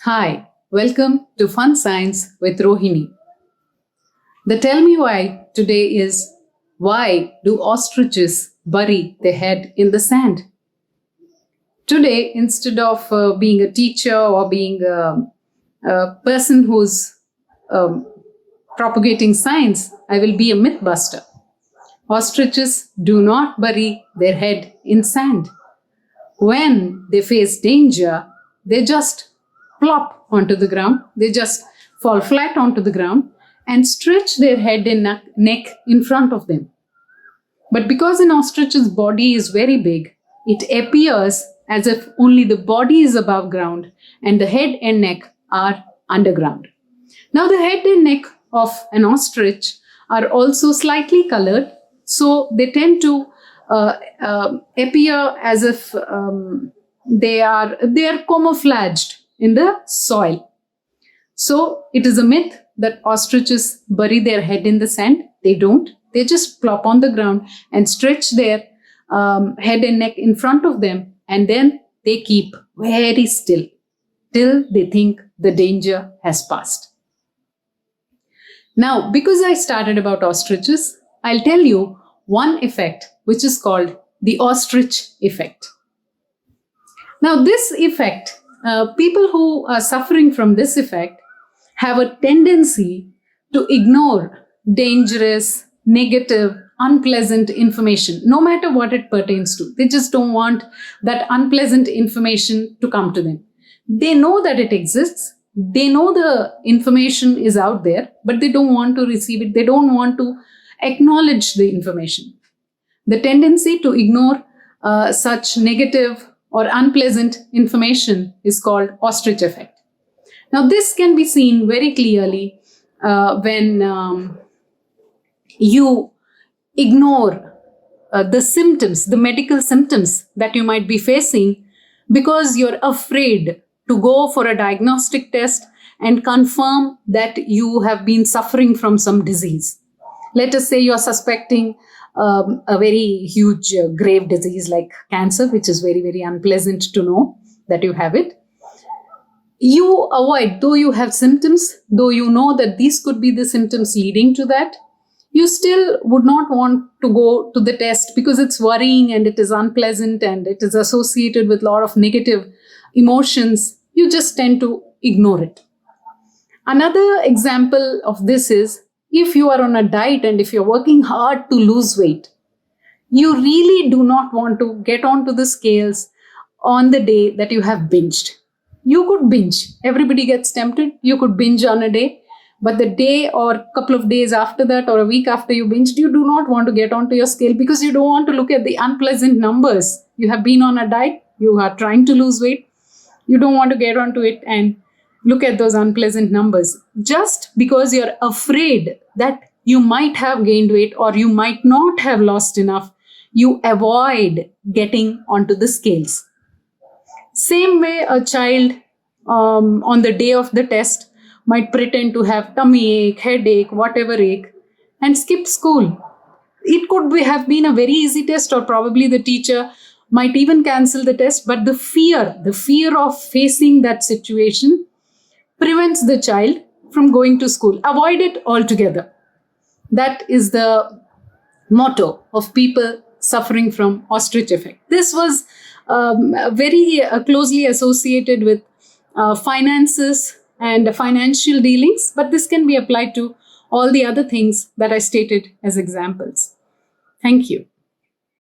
Hi, welcome to Fun Science with Rohini. The Tell Me Why today is, why do ostriches bury their head in the sand? Today, instead of being a teacher or being a person who's um, propagating science, I will be a myth buster. Ostriches do not bury their head in sand. When they face danger, they just plop onto the ground. They just fall flat onto the ground and stretch their head and neck in front of them. But because an ostrich's body is very big, it appears as if only the body is above ground and the head and neck are underground. Now, the head and neck of an ostrich are also slightly colored, so they tend to appear as if they are camouflaged in the soil. So it is a myth that ostriches bury their head in the sand. They don't. They just plop on the ground and stretch their head and neck in front of them, and then they keep very still till they think the danger has passed. Now, because I started about ostriches, I'll tell you one effect which is called the ostrich effect. Now, this effect, people who are suffering from this effect have a tendency to ignore dangerous, negative, unpleasant information, no matter what it pertains to. They just don't want that unpleasant information to come to them. They know that it exists. They know the information is out there, but they don't want to receive it. They don't want to acknowledge the information. The tendency to ignore such negative or unpleasant information is called ostrich effect. Now, this can be seen very clearly when you ignore the symptoms, the medical symptoms that you might be facing, because you're afraid to go for a diagnostic test and confirm that you have been suffering from some disease. Let us say you're suspecting a very huge grave disease like cancer, which is very, very unpleasant to know that you have it. You avoid, though you have symptoms, though you know that these could be the symptoms leading to that, you still would not want to go to the test because it's worrying and it is unpleasant and it is associated with a lot of negative emotions. You just tend to ignore it. Another example of this is, if you are on a diet and if you're working hard to lose weight, you really do not want to get onto the scales on the day that you have binged. You could binge. Everybody gets tempted. You could binge on a day. But the day or a couple of days after that or a week after you binged, you do not want to get onto your scale because you don't want to look at the unpleasant numbers. You have been on a diet. You are trying to lose weight. You don't want to get onto it and look at those unpleasant numbers. Just because you're afraid that you might have gained weight or you might not have lost enough, you avoid getting onto the scales. Same way a child on the day of the test might pretend to have tummy ache, headache, whatever ache, and skip school. It could have been a very easy test, or probably the teacher might even cancel the test, but the fear of facing that situation prevents the child from going to school. Avoid it altogether. That is the motto of people suffering from ostrich effect. This was very closely associated with finances and financial dealings, but this can be applied to all the other things that I stated as examples. Thank you.